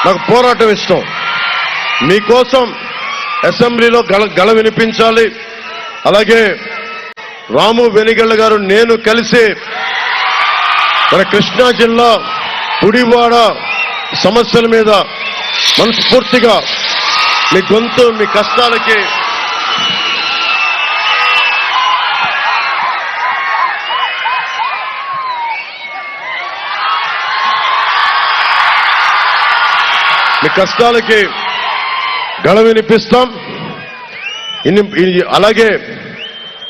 నాకు పోరాటం ఇష్టం. మీకోసం అసెంబ్లీలో గళ వినిపించాలి. అలాగే రాము వెనిగళ్ల గారు నేను కలిసి మన కృష్ణా జిల్లా పుడివాడ సమస్యల మీద మనస్ఫూర్తిగా మీ గొంతు, మీ కష్టాలకి గళ వినిపిస్తాం. అలాగే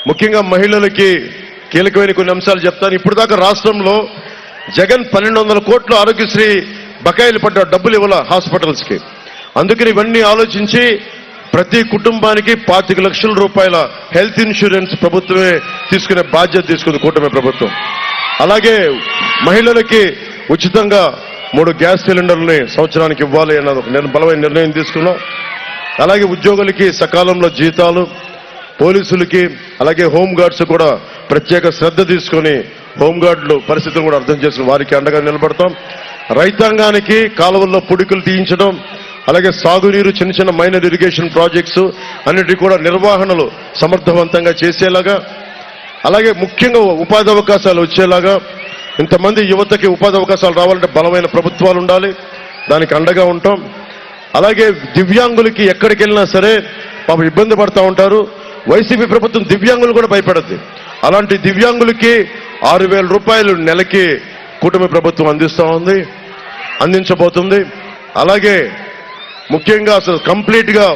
ముఖ్యంగా మహిళలకి కీలకమైన కొన్ని అంశాలు చెప్తాను. ఇప్పుడు దాకా రాష్ట్రంలో జగన్ 1200 కోట్లు ఆరోగ్యశ్రీ బకాయిలు పడ్డ డబ్బులు ఇవ్వాల హాస్పిటల్స్కి. అందుకని ఇవన్నీ ఆలోచించి ప్రతి కుటుంబానికి 25 లక్షల రూపాయల హెల్త్ ఇన్సూరెన్స్ ప్రభుత్వమే తీసుకునే బాధ్యత తీసుకుంది కూటమి ప్రభుత్వం. అలాగే మహిళలకి ఉచితంగా 3 గ్యాస్ సిలిండర్లని సంవత్సరానికి ఇవ్వాలి అన్నది బలమైన నిర్ణయం తీసుకున్నాం. అలాగే ఉద్యోగులకి సకాలంలో జీతాలు, పోలీసులకి అలాగే హోంగార్డ్స్ కూడా ప్రత్యేక శ్రద్ధ తీసుకొని హోంగార్డులు పరిస్థితిని కూడా అర్థం చేసుకుని వారికి అండగా నిలబడతాం. రైతాంగానికి కాలువల్లో పుడికలు తీయించడం, అలాగే సాగునీరు, చిన్న చిన్న మైనర్ ఇరిగేషన్ ప్రాజెక్ట్స్ అన్నిటి కూడా నిర్వహణలు సమర్థవంతంగా చేసేలాగా, అలాగే ముఖ్యంగా ఉపాధి అవకాశాలు వచ్చేలాగా, ఇంతమంది యువతకి ఉపాధి అవకాశాలు రావాలంటే బలమైన ప్రభుత్వాలు ఉండాలి, దానికి అండగా ఉంటాం. అలాగే దివ్యాంగులకి ఎక్కడికి వెళ్ళినా సరే పాపం ఇబ్బంది పడతా ఉంటారు. వైసీపీ ప్రభుత్వం దివ్యాంగులు కూడా భయపడద్ది. అలాంటి దివ్యాంగులకి 6,000 రూపాయలు నెలకి కూటమి ప్రభుత్వం అందించబోతుంది. అలాగే ముఖ్యంగా అసలు కంప్లీట్గా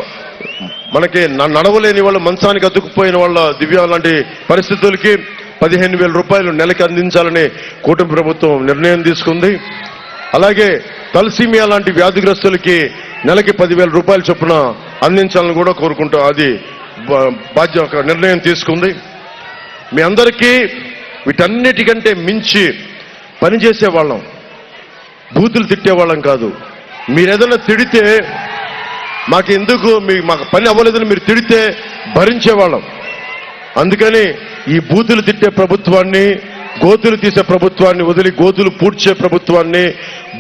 మనకి నడవలేని వాళ్ళు, మంచానికి అతుక్కుపోయిన వాళ్ళ లాంటి పరిస్థితులకి 15,000 రూపాయలు నెలకి అందించాలని కూటమి ప్రభుత్వం నిర్ణయం తీసుకుంది. అలాగే తలసీమియా లాంటి వ్యాధిగ్రస్తులకి నెలకి 10,000 రూపాయల చొప్పున అందించాలని కూడా కోరుకుంటూ అది బాధ్యత నిర్ణయం తీసుకుంది. మీ అందరికీ వీటన్నిటికంటే మించి పనిచేసే వాళ్ళం, బూతులు తిట్టేవాళ్ళం కాదు. మీరేదైనా తిడితే మాకు పని అవ్వలేదని మీరు తిడితే భరించేవాళ్ళం. అందుకని ఈ బూతులు తిట్టే ప్రభుత్వాన్ని, గోతులు తీసే ప్రభుత్వాన్ని వదిలి గోతులు పూడ్చే ప్రభుత్వాన్ని,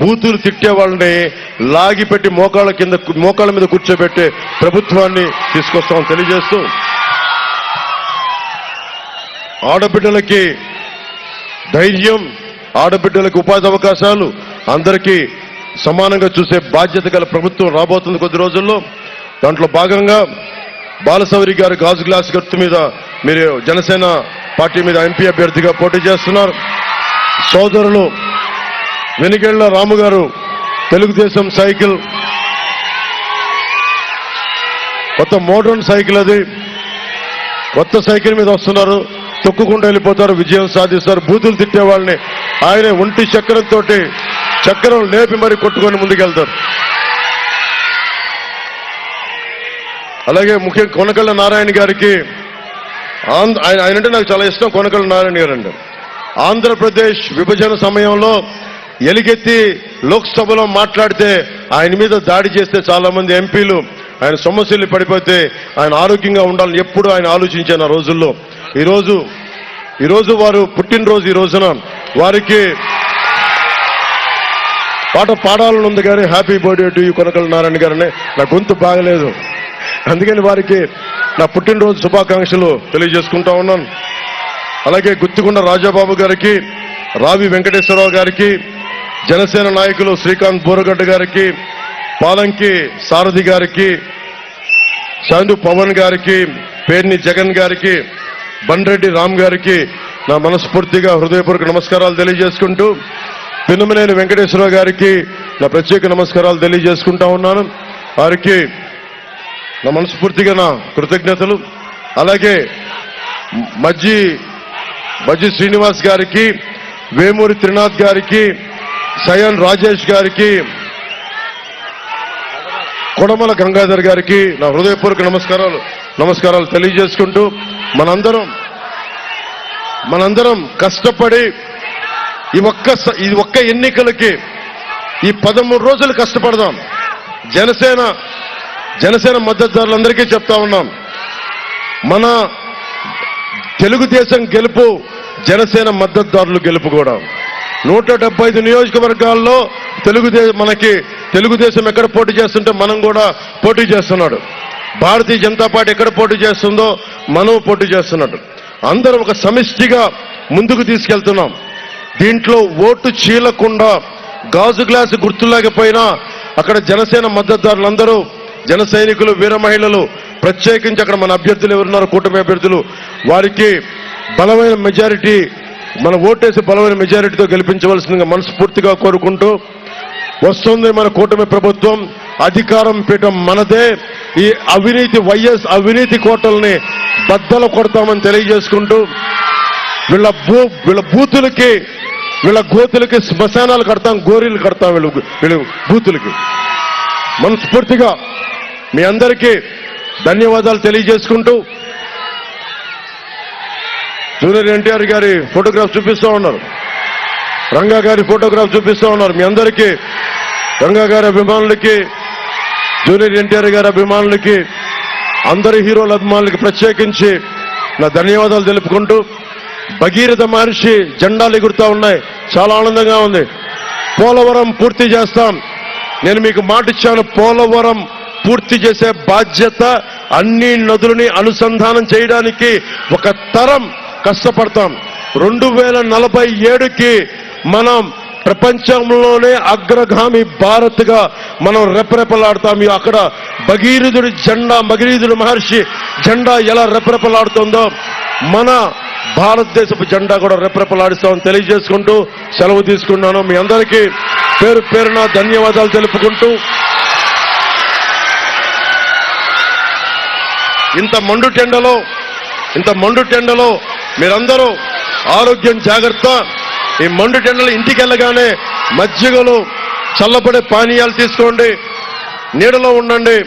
బూతులు తిట్టే వాళ్ళని లాగిపెట్టి మోకాళ్ళ మీద కూర్చోబెట్టే ప్రభుత్వాన్ని తీసుకొస్తామని తెలియజేస్తూ, ఆడబిడ్డలకి ధైర్యం, ఆడబిడ్డలకు ఉపాధి అవకాశాలు అందరికీ సమానంగా చూసే బాధ్యత గల ప్రభుత్వం రాబోతుంది కొద్ది రోజుల్లో. దాంట్లో భాగంగా బాలశౌరి గారు గాజు గ్లాస్ గుర్తు మీద మీరు జనసేన పార్టీ మీద ఎంపీ అభ్యర్థిగా పోటీ చేస్తున్నారు. సోదరులు వెనిగళ్ల రాము గారు తెలుగుదేశం సైకిల్, కొత్త మోడర్న్ సైకిల్, అది కొత్త సైకిల్ మీద వస్తున్నారు. తొక్కుకుంటూ వెళ్ళిపోతారు, విజయం సాధిస్తారు. బూతులు తిట్టే వాళ్ళని ఆయన ఒంటి చక్రం లేపి మరి కొట్టుకొని ముందుకెళ్తారు. అలాగే ముఖ్యంగా కొనకళ్ళ నారాయణ గారికి, ఆయన అంటే నాకు చాలా ఇష్టం. కొనకళ్ళ నారాయణ గారు అంటే ఆంధ్రప్రదేశ్ విభజన సమయంలో ఎలుగెత్తి లోక్సభలో మాట్లాడితే ఆయన మీద దాడి చేస్తే చాలా మంది ఎంపీలు ఆయన సమస్యలు పడిపోతే ఆయన ఆరోగ్యంగా ఉండాలని ఎప్పుడు ఆయన ఆలోచించిన రోజుల్లో ఈరోజు వారు పుట్టినరోజు. ఈ రోజున వారికి పాట పాడాలని ఉంది కానీ happy birthday to you Konakalla Narayana గారని నా గొంతు బాగలేదు, అందుకని వారికి నా పుట్టినరోజు శుభాకాంక్షలు తెలియజేసుకుంటా ఉన్నాను. అలాగే గుత్తికొండ రాజాబాబు గారికి, రావి వెంకటేశ్వరరావు గారికి, జనసేన నాయకులు శ్రీకాంత్ బోరగడ్డ గారికి, పాలంకి సారథి గారికి, సాండు పవన్ గారికి, పేర్ని జగన్ గారికి, బండ్రెడ్డి రామ్ గారికి నా మనస్ఫూర్తిగా హృదయపూర్వక నమస్కారాలు తెలియజేసుకుంటూ, పిన్నమనేని వెంకటేశ్వరరావు గారికి నా ప్రత్యేక నమస్కారాలు తెలియజేసుకుంటా ఉన్నాను. వారికి నా మనస్ఫూర్తిగా నా కృతజ్ఞతలు. అలాగే మజ్జి శ్రీనివాస్ గారికి, వేమూరి త్రినాథ్ గారికి, సయన్ రాజేష్ గారికి, కొడమల గంగాధర్ గారికి నా హృదయపూర్వక నమస్కారాలు తెలియజేసుకుంటూ, మనందరం కష్టపడి ఈ ఒక్క ఎన్నికలకి ఈ 13 రోజులు కష్టపడదాం. జనసేన మద్దతుదారులందరికీ చెప్తా ఉన్నాం, మన తెలుగుదేశం గెలుపు జనసేన మద్దతుదారులు గెలుపు కూడా. 175 నియోజకవర్గాల్లో తెలుగుదేశం ఎక్కడ పోటీ చేస్తుంటే మనం కూడా పోటీ చేస్తున్నాడు. భారతీయ జనతా పార్టీ ఎక్కడ పోటీ చేస్తుందో మనం పోటీ చేస్తున్నాడు. అందరం ఒక సమిష్టిగా ముందుకు తీసుకెళ్తున్నాం. దీంట్లో ఓటు చీలకుండా గాజు గ్లాసు గుర్తులేకపోయినా అక్కడ జనసేన మద్దతుదారులందరూ, జన సైనికులు, వీర మహిళలు, ప్రత్యేకించి అక్కడ మన అభ్యర్థులు ఎవరున్నారు, కూటమి అభ్యర్థులు, వారికి బలమైన మెజారిటీ, మన ఓటేసి బలమైన మెజారిటీతో గెలిపించవలసిందిగా మనస్ఫూర్తిగా కోరుకుంటూ, వస్తుంది మన కూటమి ప్రభుత్వం, అధికారం పీఠం మనదే. ఈ వైఎస్ అవినీతి కోటల్ని బద్దలు కొడతామని తెలియజేసుకుంటూ, వీళ్ళ బూతులకి, వీళ్ళ గోతులకి శ్మశానాలు కడతాం, గోరీలు కడతాం వీళ్ళు బూతులకి. మనస్ఫూర్తిగా మీ అందరికీ ధన్యవాదాలు తెలియజేసుకుంటూ, జూనియర్ ఎన్టీఆర్ గారి ఫోటోగ్రాఫ్ చూపిస్తూ ఉన్నారు, రంగా గారి ఫోటోగ్రాఫ్ చూపిస్తూ ఉన్నారు. మీ అందరికీ, రంగా గారి అభిమానులకి, జూనియర్ ఎన్టీఆర్ గారి అభిమానులకి, అందరి హీరోల అభిమానులకి ప్రత్యేకించి నా ధన్యవాదాలు తెలుపుకుంటూ, భగీరథ మహర్షి జెండాలు ఎగురుతా ఉన్నాయి, చాలా ఆనందంగా ఉంది. పోలవరం పూర్తి చేస్తాం. నేను మీకు మాట ఇచ్చాను, పోలవరం పూర్తి చేసే బాధ్యత, అన్ని నదులని అనుసంధానం చేయడానికి ఒక తరం కష్టపడతాం. 2047కి మనం ప్రపంచంలోనే అగ్రగామి భారత్గా మనం రెపరెపలాడతాం. అక్కడ భగీరథుడి జెండా, భగీరథుడి మహర్షి జెండా ఎలా రెపరెపలాడుతుందో మన భారతదేశపు జెండా కూడా రెపరెపలాడిస్తామని తెలియజేసుకుంటూ సెలవు తీసుకున్నాను. మీ అందరికీ పేరు పేరున ధన్యవాదాలు తెలుపుకుంటూ, ఇంత మండు టెండలో మీరందరూ ఆరోగ్యం జాగ్రత్త. ఈ మండు టెండలో ఇంటికి వెళ్ళగానే మజ్జిగలు, చల్లబడే పానీయాలు తీసుకోండి, నీడలో ఉండండి.